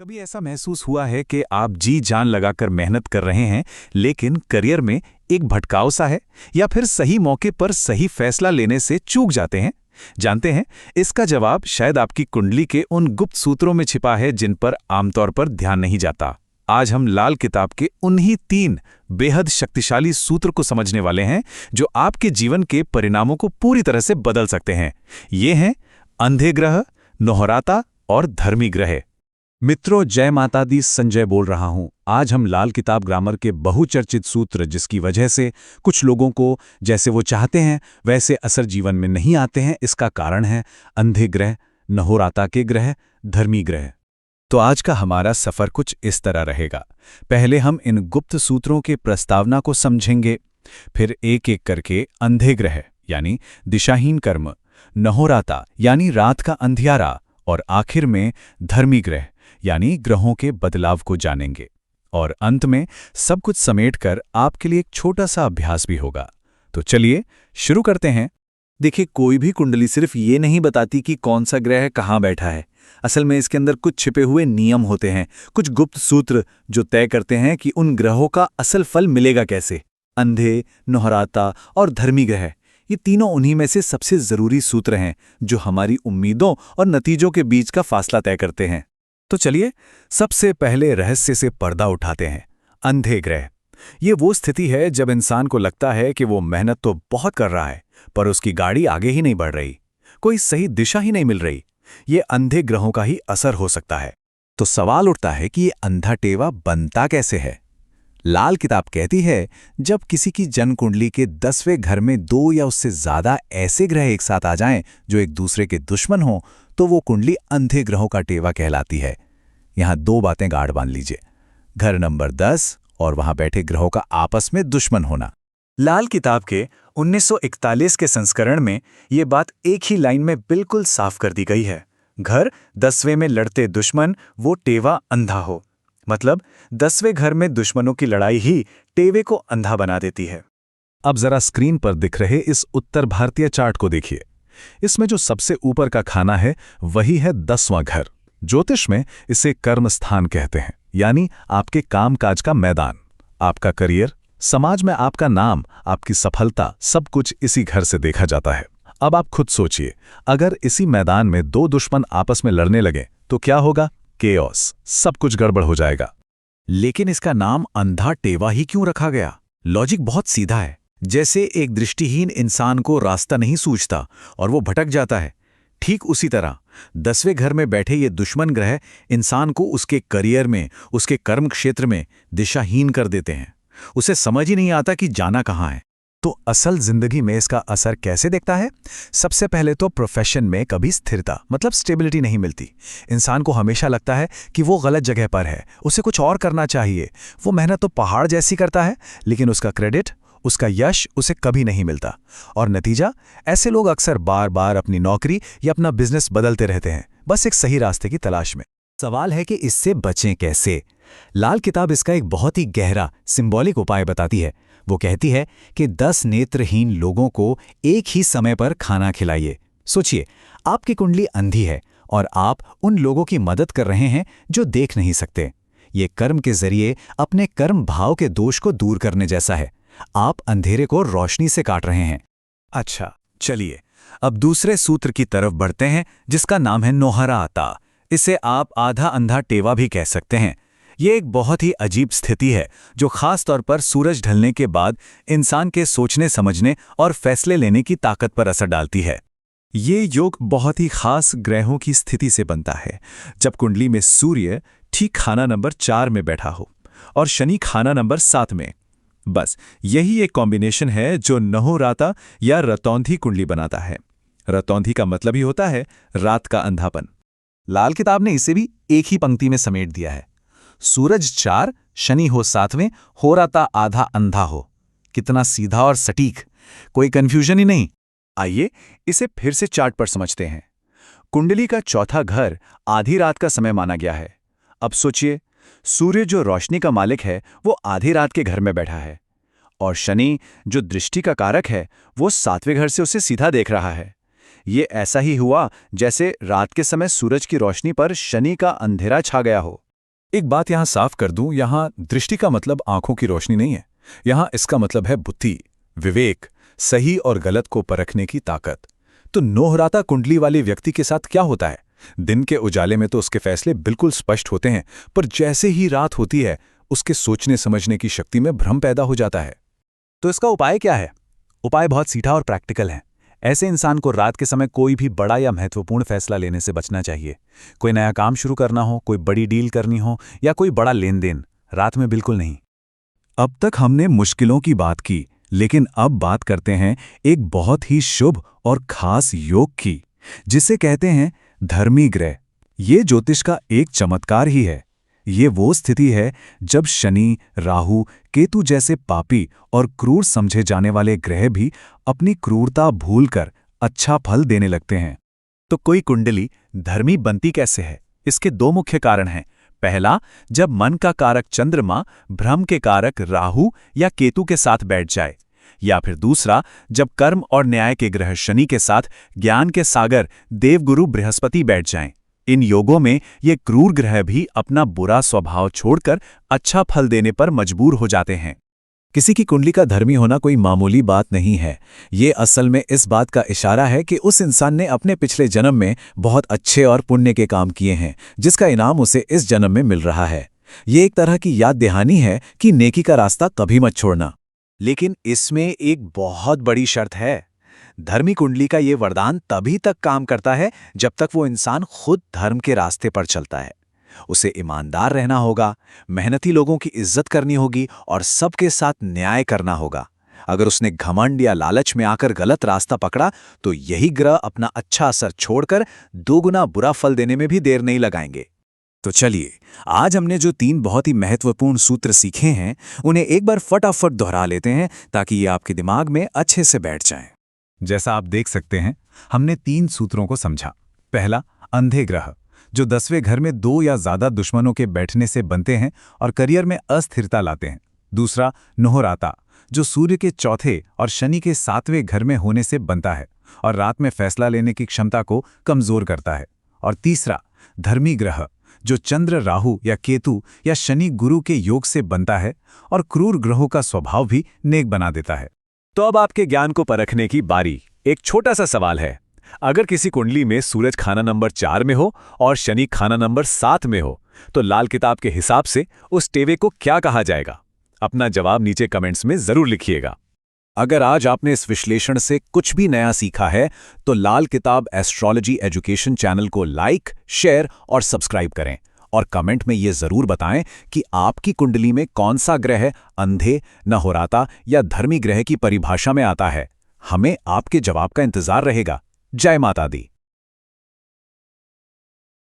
कभी ऐसा महसूस हुआ है कि आप जी जान लगाकर मेहनत कर रहे हैं, लेकिन करियर में एक भटकाव सा है, या फिर सही मौके पर सही फैसला लेने से चूक जाते हैं? जानते हैं, इसका जवाब शायद आपकी कुंडली के उन गुप्त सूत्रों में छिपा है जिन पर आमतौर पर ध्यान नहीं जाता। आज हम लाल किताब के उन्हीं 3 बेहद शक्तिशाली सूत्र को समझने वाले हैं जो आपके जीवन के परिणामों को पूरी तरह से बदल सकते हैं। ये हैं अंधे ग्रह, नौहराता और धर्मी ग्रह। मित्रों, जय माता दी। संजय बोल रहा हूं। आज हम लाल किताब ग्रामर के बहुचर्चित सूत्र, जिसकी वजह से कुछ लोगों को जैसे वो चाहते हैं वैसे असर जीवन में नहीं आते हैं, इसका कारण है अंधे ग्रह, नहोराता के ग्रह, धर्मी ग्रह। तो आज का हमारा सफर कुछ इस तरह रहेगा। पहले हम इन गुप्त सूत्रों के प्रस्तावना को समझेंगे, फिर एक एक करके अंधे ग्रह यानी दिशाहीन कर्म, नहोराता यानी रात का अंधियारा, और आखिर में धर्मी ग्रह यानी ग्रहों के बदलाव को जानेंगे। और अंत में सब कुछ समेटकर आपके लिए एक छोटा सा अभ्यास भी होगा। तो चलिए शुरू करते हैं। देखिए, कोई भी कुंडली सिर्फ ये नहीं बताती कि कौन सा ग्रह कहाँ बैठा है। असल में इसके अंदर कुछ छिपे हुए नियम होते हैं, कुछ गुप्त सूत्र जो तय करते हैं कि उन ग्रहों का असल फल मिलेगा कैसे। अंधे, नौहराता और धर्मी ग्रह, ये तीनों उन्हीं में से सबसे जरूरी सूत्र हैं जो हमारी उम्मीदों और नतीजों के बीच का फासला तय करते हैं। तो चलिए सबसे पहले रहस्य से पर्दा उठाते हैं। अंधे ग्रह, ये वो स्थिति है जब इंसान को लगता है कि वो मेहनत तो बहुत कर रहा है, पर उसकी गाड़ी आगे ही नहीं बढ़ रही, कोई सही दिशा ही नहीं मिल रही। ये अंधे ग्रहों का ही असर हो सकता है। तो सवाल उठता है कि ये अंधा टेवा बनता कैसे है। लाल किताब कहती है, जब किसी की जन्म कुंडली के 10वें घर में 2 या उससे ज्यादा ऐसे ग्रह एक साथ आ जाएं जो एक दूसरे के दुश्मन हों, तो वो कुंडली अंधे ग्रहों का टेवा कहलाती है। यहां 2 बातें गाढ़ बांध लीजिए। घर नंबर 10 और वहां बैठे ग्रहों का आपस में दुश्मन होना। लाल किताब के 1941 के संस्करण में ये बात एक ही लाइन में बिल्कुल साफ कर दी गई है। घर 10वें में लड़ते दुश्मन, वो टेवा अंधा हो। मतलब 10वें घर में दुश्मनों की लड़ाई ही टेवे को अंधा बना देती है। अब जरा स्क्रीन पर दिख रहे इस उत्तर भारतीय चार्ट को देखिए। इसमें जो सबसे ऊपर का खाना है वही है 10वां घर। ज्योतिष में इसे कर्म स्थान कहते हैं, यानी आपके कामकाज का मैदान। आपका करियर, समाज में आपका नाम, आपकी सफलता, सब कुछ इसी घर से देखा जाता है। अब आप खुद सोचिए, अगर इसी मैदान में 2 दुश्मन आपस में लड़ने लगे तो क्या होगा? केओस, सब कुछ गड़बड़ हो जाएगा। लेकिन इसका नाम अंधा टेवा ही क्यों रखा गया? लॉजिक बहुत सीधा है। जैसे एक दृष्टिहीन इंसान को रास्ता नहीं सूझता और वो भटक जाता है, ठीक उसी तरह 10वें घर में बैठे ये दुश्मन ग्रह इंसान को उसके करियर में, उसके कर्म क्षेत्र में दिशाहीन कर देते हैं। उसे समझ ही नहीं आता कि जाना कहाँ है। तो असल जिंदगी में इसका असर कैसे दिखता है? सबसे पहले तो प्रोफेशन में कभी स्थिरता, मतलब स्टेबिलिटी नहीं मिलती। इंसान को हमेशा लगता है कि वो गलत जगह पर है, उसे कुछ और करना चाहिए। वो मेहनत तो पहाड़ जैसी करता है, लेकिन उसका क्रेडिट, उसका यश उसे कभी नहीं मिलता। और नतीजा, ऐसे लोग अक्सर बार बार अपनी नौकरी या अपना बिजनेस बदलते रहते हैं, बस एक सही रास्ते की तलाश में। सवाल है कि इससे बचें कैसे? लाल किताब इसका एक बहुत ही गहरा सिंबॉलिक उपाय बताती है। वो कहती है कि 10 नेत्रहीन लोगों को एक ही समय पर खाना खिलाइए। सोचिए, आपकी कुंडली अंधी है और आप उन लोगों की मदद कर रहे हैं जो देख नहीं सकते। ये कर्म के जरिए अपने कर्म भाव के दोष को दूर करने जैसा है। आप अंधेरे को रोशनी से काट रहे हैं। अच्छा, चलिए अब दूसरे सूत्र की तरफ बढ़ते हैं, जिसका नाम है नौहराता। इसे आप आधा अंधा टेवा भी कह सकते हैं। ये एक बहुत ही अजीब स्थिति है जो खास तौर पर सूरज ढलने के बाद इंसान के सोचने, समझने और फैसले लेने की ताकत पर असर डालती है। ये योग बहुत ही खास ग्रहों की स्थिति से बनता है, जब कुंडली में सूर्य ठीक खाना नंबर 4 में बैठा हो और शनि खाना नंबर 7 में। बस यही एक कॉम्बिनेशन है जो नहोराता या रतौंधी कुंडली बनाता है। रतौंधी का मतलब ही होता है रात का अंधापन। लाल किताब ने इसे भी एक ही पंक्ति में समेट दिया है। सूरज 4, शनि हो 7वें, होराता आधा अंधा हो। कितना सीधा और सटीक, कोई कंफ्यूजन ही नहीं। आइए इसे फिर से चार्ट पर समझते हैं। कुंडली का चौथा घर आधी रात का समय माना गया है। अब सोचिए, सूर्य जो रोशनी का मालिक है वो आधी रात के घर में बैठा है, और शनि जो दृष्टि का कारक है वो 7वें घर से उसे सीधा देख रहा है। ये ऐसा ही हुआ जैसे रात के समय सूरज की रोशनी पर शनि का अंधेरा छा गया हो। एक बात यहां साफ कर दूं, यहां दृष्टि का मतलब आंखों की रोशनी नहीं है। यहां इसका मतलब है बुद्धि, विवेक, सही और गलत को परखने की ताकत। तो नोहराता कुंडली वाले व्यक्ति के साथ क्या होता है? दिन के उजाले में तो उसके फैसले बिल्कुल स्पष्ट होते हैं, पर जैसे ही रात होती है उसके सोचने समझने की शक्ति में भ्रम पैदा हो जाता है। तो इसका उपाय क्या है? उपाय बहुत सीधा और प्रैक्टिकल है। ऐसे इंसान को रात के समय कोई भी बड़ा या महत्वपूर्ण फैसला लेने से बचना चाहिए। कोई नया काम शुरू करना हो, कोई बड़ी डील करनी हो या कोई बड़ा लेन देन, रात में बिल्कुल नहीं। अब तक हमने मुश्किलों की बात की, लेकिन अब बात करते हैं एक बहुत ही शुभ और खास योग की, जिसे कहते हैं धर्मी ग्रह। ये ज्योतिष का एक चमत्कार ही है। ये वो स्थिति है जब शनि, राहु, केतु जैसे पापी और क्रूर समझे जाने वाले ग्रह भी अपनी क्रूरता भूलकर अच्छा फल देने लगते हैं। तो कोई कुंडली धर्मी बनती कैसे है? इसके दो मुख्य कारण हैं। पहला, जब मन का कारक चंद्रमा भ्रम के कारक राहु या केतु के साथ बैठ जाए, या फिर दूसरा, जब कर्म और न्याय के ग्रह शनि के साथ ज्ञान के सागर देवगुरु बृहस्पति बैठ जाएं। इन योगों में ये क्रूर ग्रह भी अपना बुरा स्वभाव छोड़कर अच्छा फल देने पर मजबूर हो जाते हैं। किसी की कुंडली का धर्मी होना कोई मामूली बात नहीं है। ये असल में इस बात का इशारा है कि उस इंसान ने अपने पिछले जन्म में बहुत अच्छे और पुण्य के काम किए हैं, जिसका इनाम उसे इस जन्म में मिल रहा है। ये एक तरह की याद दहानी है कि नेकी का रास्ता कभी मत छोड़ना। लेकिन इसमें एक बहुत बड़ी शर्त है। धर्मी कुंडली का ये वरदान तभी तक काम करता है जब तक वो इंसान खुद धर्म के रास्ते पर चलता है। उसे ईमानदार रहना होगा, मेहनती लोगों की इज्जत करनी होगी और सबके साथ न्याय करना होगा। अगर उसने घमंड या लालच में आकर गलत रास्ता पकड़ा तो यही ग्रह अपना अच्छा असर छोड़कर दोगुना बुरा फल देने में भी देर नहीं लगाएंगे। तो चलिए, आज हमने जो 3 बहुत ही महत्वपूर्ण सूत्र सीखे हैं, उन्हें एक बार फटाफट दोहरा लेते हैं ताकि ये आपके दिमाग में अच्छे से बैठ जाएं। जैसा आप देख सकते हैं, हमने 3 सूत्रों को समझा। पहला, अंधे ग्रह, जो 10वें घर में 2 या ज्यादा दुश्मनों के बैठने से बनते हैं और करियर में अस्थिरता लाते हैं। दूसरा, नोहराता, जो सूर्य के चौथे और शनि के 7वें घर में होने से बनता है और रात में फैसला लेने की क्षमता को कमजोर करता है। और तीसरा, धर्मी ग्रह, जो चंद्र, राहु या केतु या शनि गुरु के योग से बनता है और क्रूर ग्रहों का स्वभाव भी नेक बना देता है। तो अब आपके ज्ञान को परखने की बारी। एक छोटा सा सवाल है, अगर किसी कुंडली में सूरज खाना नंबर 4 में हो और शनि खाना नंबर 7 में हो, तो लाल किताब के हिसाब से उस टेवे को क्या कहा जाएगा? अपना जवाब नीचे कमेंट्स में जरूर लिखिएगा। अगर आज आपने इस विश्लेषण से कुछ भी नया सीखा है, तो लाल किताब एस्ट्रोलॉजी एजुकेशन चैनल को लाइक, शेयर और सब्सक्राइब करें और कमेंट में ये जरूर बताएं कि आपकी कुंडली में कौन सा ग्रह अंधे, नहोराता या धर्मी ग्रह की परिभाषा में आता है। हमें आपके जवाब का इंतजार रहेगा। जय माता दी।